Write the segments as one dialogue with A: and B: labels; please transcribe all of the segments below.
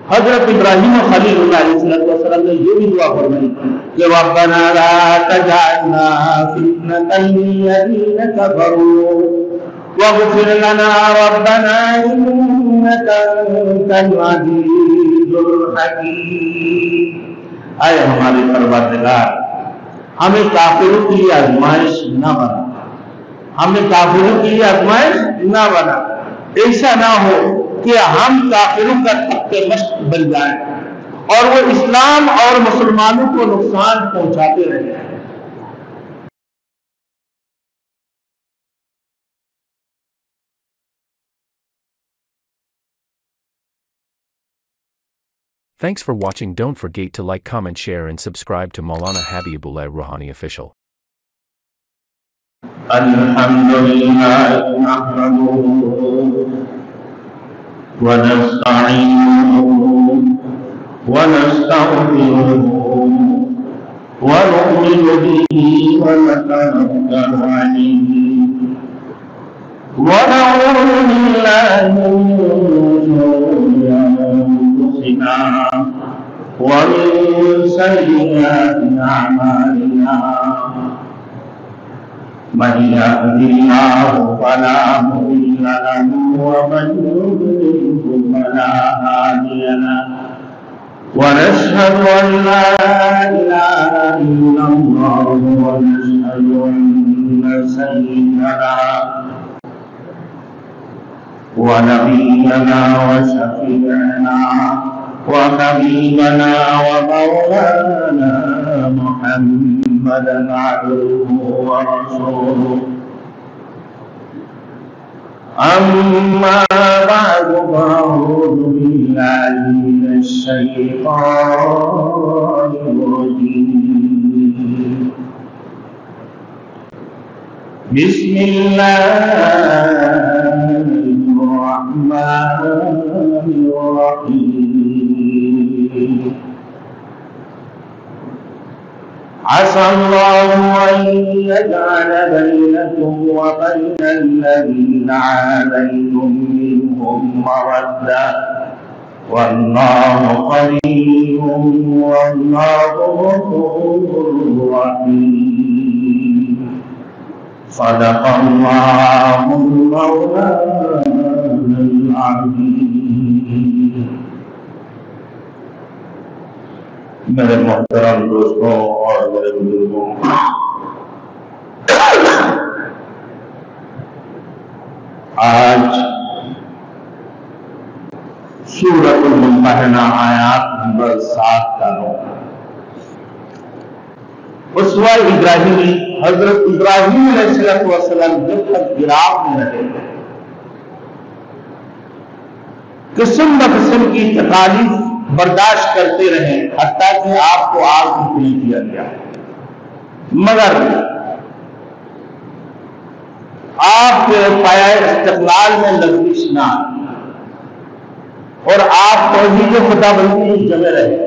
A: حضرت ابراہیم خلیل اللہ علیہ السلام نے یہ بھی دعا فرمائی کہ ربنا لا تجعلنا فتنة للذین کفروا واغفر لنا ربنا انك انت العزیز الحکیم۔ اے ہمارے پروردگار، ہمیں کافروں کے لیے آزمائش نہ بنا، ہمیں کافروں کے لیے آزمائش نہ بنا۔ ایسا نہ ہو کہ ہم کافروں کا تخت مشق بن جائیں اور وہ اسلام اور مسلمانوں کو نقصان پہنچاتے رہیں۔
B: Thanks for watching. Don't forget to like, comment, share and subscribe to Maulana Habibullah Ruhani Official.
A: الحمدللہ نحمده ونستعینه ونستغفره ونؤمن به ونتوکل علیہ ونعوذ باللہ من شرور انفسنا ومن سیئات اعمالنا من يهد الله فلا مضل له ومن يضلل فلا هادي له ونشهد ان لا اله الا الله ونشهد ان سيدنا ونبينا وشفيعنا وحبيبنا ومولانا محمدا عبده ورسوله أما بعد فأعوذ بالله من الشيطان الرجيم بسم الله الرحمن الرحيم عسى الله أن يجعل بينكم وبين الذين عاديتم منهم مودة والله قريب والله غفور رحيم صدق الله مولانا العظيم۔ میرے محترم دوستوں اور میرے بزرگوں، آج سورۃ الممتحنہ آیات نمبر 7 کا اسوہ ابراہیمی حضرت ابراہیم علیہ السلام جب تک عراق میں رہے قسم بقسم کی تکالیف برداشت کرتے رہے حتیٰ کہ آپ کو آگ میں پیش کیا گیا، مگر آپ کے پایہ استقلال میں لغزش نہ آئی اور آپ توحید خدا بندی میں جمے رہے۔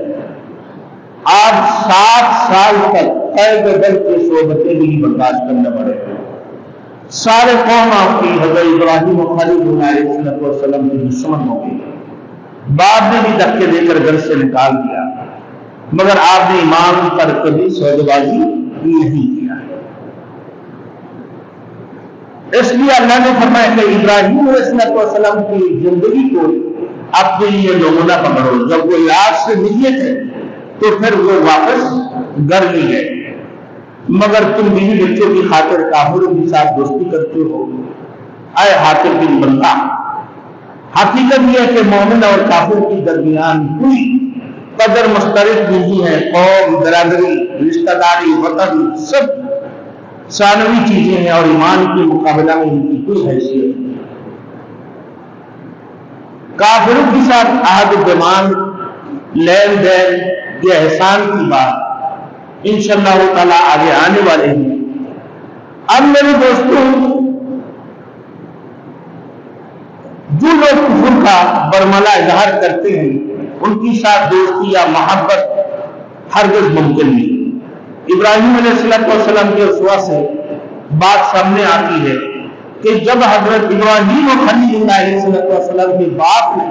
A: آپ 7 سال تک قید دل کے صحبتیں بھی برداشت کرنا پڑے، سارے قوم آپ کی حضرت ابراہیم و خلیل اللہ علیہ السلام کی دشمن ہو گئی، باپ نے بھی دھکے دے کر گھر سے نکال دیا، مگر آپ نے ایمان پر کبھی سودے بازی نہیں کیا۔ اس لیے اللہ نے فرمایا کہ ابراہیم علیہ السلام کی زندگی کو اپنے لیے نمونہ پکڑو، جب وہ عراق سے نکلے تھے تو پھر وہ واپس گھر نہیں گئے، مگر تم بیوی بچوں کی خاطر کافروں کے ساتھ دوستی کرتے ہو۔ اے حاتب بن بلتع، حقیقت یہ ہے کہ مومن اور کافر کے درمیان کوئی قدر مشترک نہیں ہے، قوم، برادری، رشتہ داری، وطن سب ثانوی چیزیں ہیں اور ایمان کے مقابلہ میں ان کی کوئی حیثیت نہیں۔ کافروں کے ساتھ عہد و پیمان، لین دین، یہ احسان کی بات انشاءاللہ تعالی آگے آنے والے ہیں۔ اب میرے دوستوں، جو لوگ کفر کا برملا اظہار کرتے ہیں ان کی ساتھ دوستی یا محبت ہرگز ممکن نہیں۔ ابراہیم علیہ السلام کے اسوہ سے بات سامنے آتی ہے کہ جب حضرت ابراہیم و خلیل اللہ علیہ السلام کے باپ نے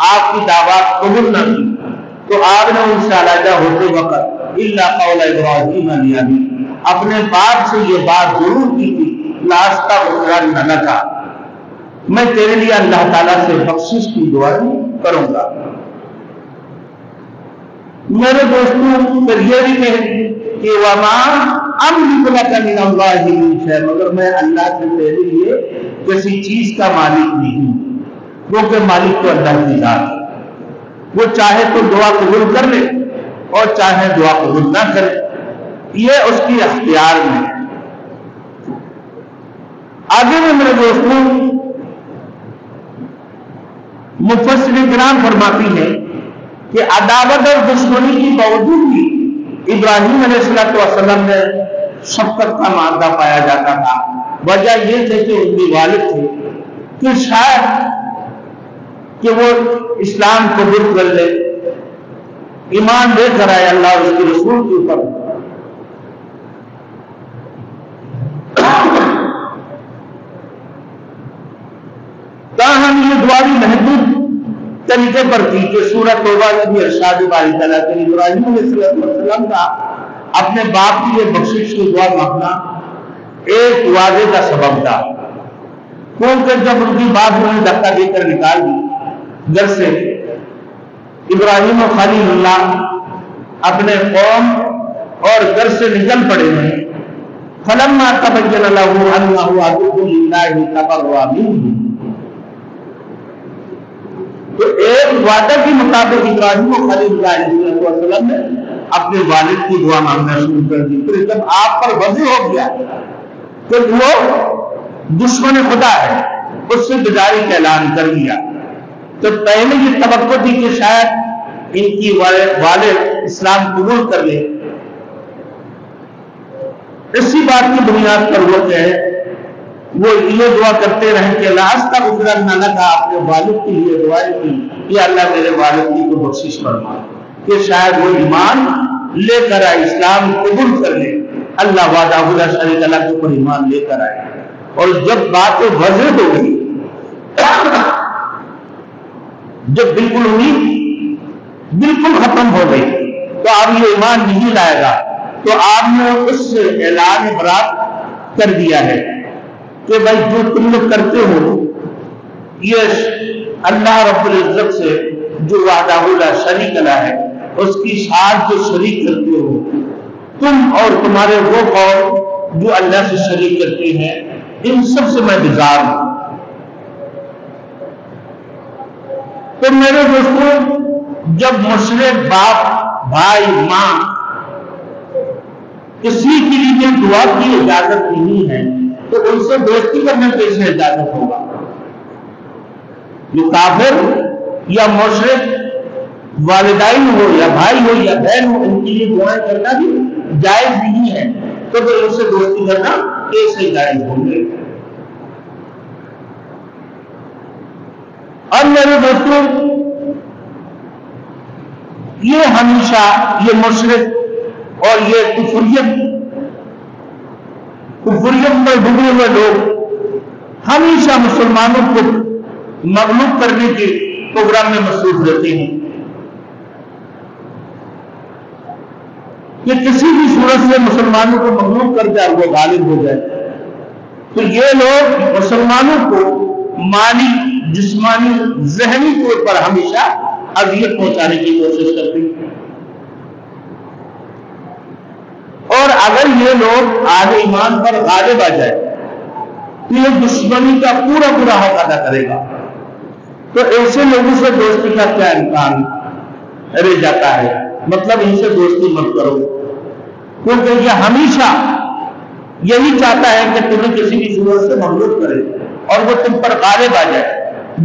A: آپ کی دعوات قبول نہ کی تو آپ نے ان سے علیحدہ ہوتے وقت الا قول ابراہیم علیہ اپنے باپ سے یہ بات ضرور کی تھی لاستغفرن لک میں تیرے لیے اللہ تعالیٰ سے بخشش کی دعا کروں گا۔ میرے دوستوں پھر یہ بھی کہیں کہ وما املک لک من اللہ من شیء مگر میں اللہ سے تیرے لیے کسی چیز کا مالک نہیں ہوں، کیونکہ مالک تو اللہ کی ذات ہے، وہ چاہے تو دعا قبول کر لے اور چاہے دعا قبول نہ کرے، یہ اس کی اختیار میں۔ آگے میں میرے دوستوں مفسرین کرام فرماتی ہے کہ عداوت اور دشمنی کی باوجود بھی ابراہیم علیہ السلام نے شفقت کا مادہ پایا جاتا تھا۔ وجہ یہ تھے کہ ان کے والد تھے کہ شاید کہ وہ اسلام قبول کر لے، ایمان لے کر آئے اللہ اور اس کے رسول کے اوپر۔ تاہم یہ دعا بھی محدود طریقے پر تھی کہ سورہ توبہ میں بھی ارشاد باری تعالیٰ کہ ابراہیم علیہ السلام کا اپنے باپ کی یہ بخشش کی دعا مانگنا ایک وعدے کا سبب تھا، کیونکہ جب ان کی باپ نے دھکا دے کر نکال دی گھر سے، ابراہیم و خلیل اللہ اپنے قوم اور گھر سے نکل پڑے ہیں۔ فلما تبین لہ انہ عدو للہ تبرأ منہ، تو ایک وعدہ کے مطابق ابراہیم و خلیل اللہ علیہ السلام نے اپنے والد کی دعا مانگنا شروع کر دی۔ پھر جب آپ پر واضح ہو گیا کہ وہ دشمن خدا ہے، اس سے بیداری کا اعلان کر دیا، تو پہلے یہ توقع تھی کہ شاید ان کی والد اسلام قبول کر لے۔ اسی بات کی بنیاد پر وہ کہ وہ یہ دعا کرتے رہے کہ لاستغفرن لک، اپنے والد کے لیے دعائیں کی کہ اللہ میرے والد کی کو بخشش فرما کہ شاید وہ ایمان لے کر آئے، اسلام قبول کر لے، اللہ وحدہ لا شریک لہ کے اوپر ایمان لے کر آئے۔ اور جب بات واضح ہو گئی، جب بالکل امید بالکل ختم ہو گئی تو اب یہ ایمان نہیں لائے گا، تو آپ نے اس سے اعلان برات کر دیا ہے کہ بھائی جو تم لوگ کرتے ہو یہ اللہ رب العزت سے جو وحدہ لا شریک لہ ہے اس کی ساتھ جو شریک کرتے ہو تم اور تمہارے وہ قوم جو اللہ سے شریک کرتے ہیں، ان سب سے میں بیزار ہوں۔ تو میرے دوستوں جب مشرک باپ بھائی ماں کسی کے لیے دعا کی اجازت نہیں ہے تو ان سے دوستی کرنے کیسے اجازت ہوگا؟ جو کافر یا مشرک والدین ہو یا بھائی ہو یا بہن ہو، ان کے لیے دعائیں کرنا بھی جائز نہیں ہے، تو پھر ان سے دوستی کرنا کیسے جائز ہوں گے؟ اور میرے دوستوں یہ ہمیشہ یہ مشرک اور یہ کفریت میں ڈوبے ہوئے لوگ ہمیشہ مسلمانوں کو مغلوب کرنے کے پروگرام میں مصروف رہتے ہیں کہ کسی بھی صورت سے مسلمانوں کو مغلوب کر جائے، وہ غالب ہو جائے۔ تو یہ لوگ مسلمانوں کو مالی، جسمانی، ذہنی طور پر ہمیشہ اذیت پہنچانے کی کوشش کرتے ہیں، اور اگر یہ لوگ آج ایمان پر غالب آ جائے تو یہ دشمنی کا پورا حق ادا کرے گا۔ تو ایسے لوگوں سے دوستی کا کیا امکان رہ جاتا ہے؟ مطلب ان سے دوستی مت کرو، کیونکہ یہ ہمیشہ یہی چاہتا ہے کہ تمہیں کسی بھی صورت سے مغلوب کرے اور وہ تم پر غالب آ جائے۔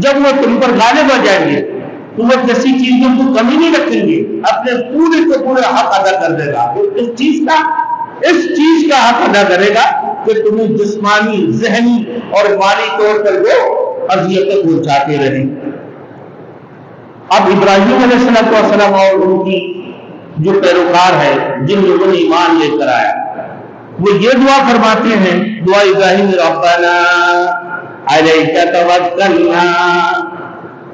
A: جب وہ تم پر غالب آ جائیں گے تو وہ کسی چیز میں تو کمی نہیں رکھیں گے، اپنے پورے حق ادا کر دے گا۔ اس چیز کا حق ادا کرے گا کہ تمہیں جسمانی، ذہنی اور مالی طور پر وہ اذیتیں پہنچاتے رہیں۔ اب ابراہیم علیہ السلام اور ان کی جو پیروکار ہے، جن لوگوں نے ایمان لے کر آیا، وہ یہ دعا فرماتے ہیں، دعا ابراہیم ربنا علیک توکلنا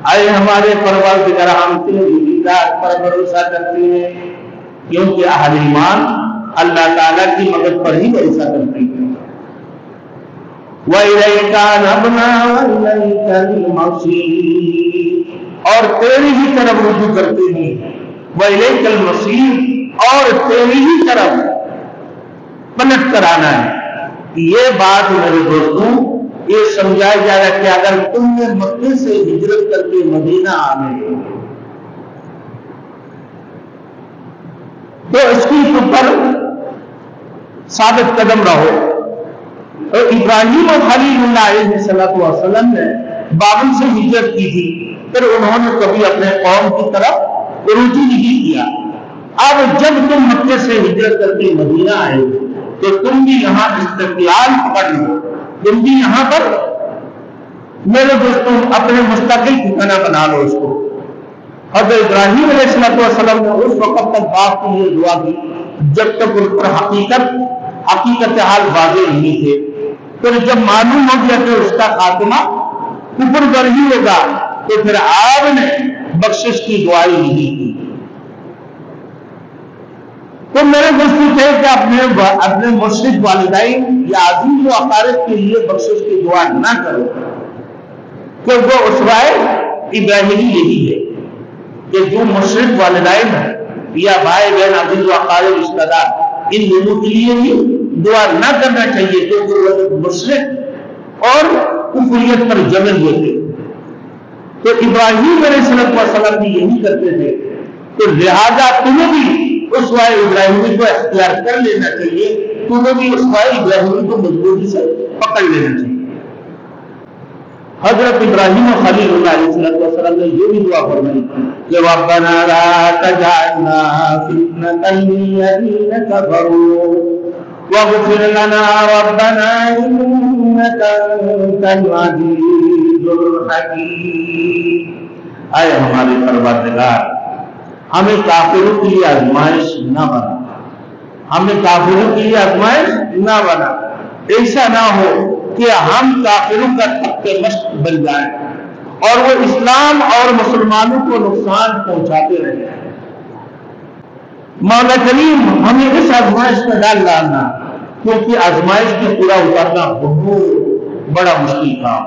A: اے ہمارے پروردگار ہم تیری ذات پر بھروسہ کرتے ہیں، کیونکہ اہل ایمان اللہ تعالیٰ کی مدد پر ہی بھروسہ کرتے ہیں۔ وَإِلَيْكَ أَنَبْنَا وَإِلَيْكَ الْمَصِيرُ، اور تیری ہی طرف رجوع کرتے ہیں۔ وَإِلَيْكَ الْمَصِيرُ، اور تیری ہی طرف پلٹ کر آنا ہے۔ یہ بات میرے دوستوں یہ سمجھایا جا رہا ہے کہ اگر تم نے مکے سے ہجرت کر کے مدینہ آنے تو اس کی اوپر ثابت قدم رہو۔ اور ابراہیم و خلیل اللہ علیہ السلام نے بابل سے ہجرت کی تھی، پھر انہوں نے کبھی اپنے قوم کی طرف رجوع نہیں کیا۔ اب جب تم مکے سے ہجرت کر کے مدینہ آئے تو تم بھی یہاں استقلال پکڑ لو، تم بھی یہاں پر میرے دوستوں اپنے مستقل ٹھکانہ بنا لو اس کو۔ حضرت ابراہیم علیہ السلام نے اس وقت تک باپ کے لیے دعا کی جب تک ان پر حقیقت حال واضح نہیں تھے۔ پھر جب معلوم ہو گیا کہ اس کا خاتمہ کفر پر ہی ہوگا تو پھر آپ نے بخشش کی دعائی نہیں کی۔ تو میرے دوستوں تھے کہ اپنے مشرک والدین یا عزیز و اقارب کے لیے بخشش کی دعا نہ کرو، کہ وہ اسوہ ابراہیمی یہی ہے کہ جو مشرک والدین ہیں یا بھائی بہن عزیز و اقارب رشتہ دار، ان لوگوں کے لیے ہی دعا نہ کرنا چاہیے کیونکہ وہ مشرک اور کفریت پر جمے ہوئے تھے۔ تو ابراہیم علیہ السلام بھی یہی کرتے تھے، تو لہذا تمہیں بھی اسوہ ابراہیمی کو اختیار کر لینا چاہیے، تمہیں بھی اسوہ ابراہیمی کو مضبوطی سے پکڑ لینا چاہیے۔ حضرت ابراہیم و خلیل اللہ علیہ السلام نے یہ بھی دعا فرمائی کہ ربنا لا تجعلنا فتنة للذین کفروا واغفر لنا ربنا انك انت العزیز الحکیم۔ اے ہمارے پروردگار، ہمیں کافروں کے لیے آزمائش نہ بنا، ہمیں کافروں کے لیے آزمائش نہ بنا۔ ایسا نہ ہو کہ ہم کافروں کا تخت مشق بن جائیں اور وہ اسلام اور مسلمانوں کو نقصان پہنچاتے رہے۔ مولا کریم ہمیں اس آزمائش میں ڈال ڈالنا، کیونکہ آزمائش میں پورا اترنا بہت بڑا مشکل کام،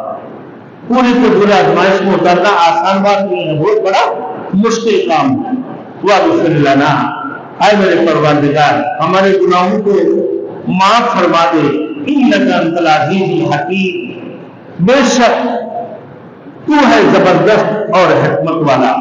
A: پورے کے پورے آزمائش میں اترنا آسان بات نہیں ہے، بہت بڑا مشکل کام ہے۔ واغفر لنا، اے میرے پروردگار ہمارے گناہوں کو معاف فرما دے، انک انت العزیز الحکیم، بے شک تو ہے زبردست اور حکمت والا۔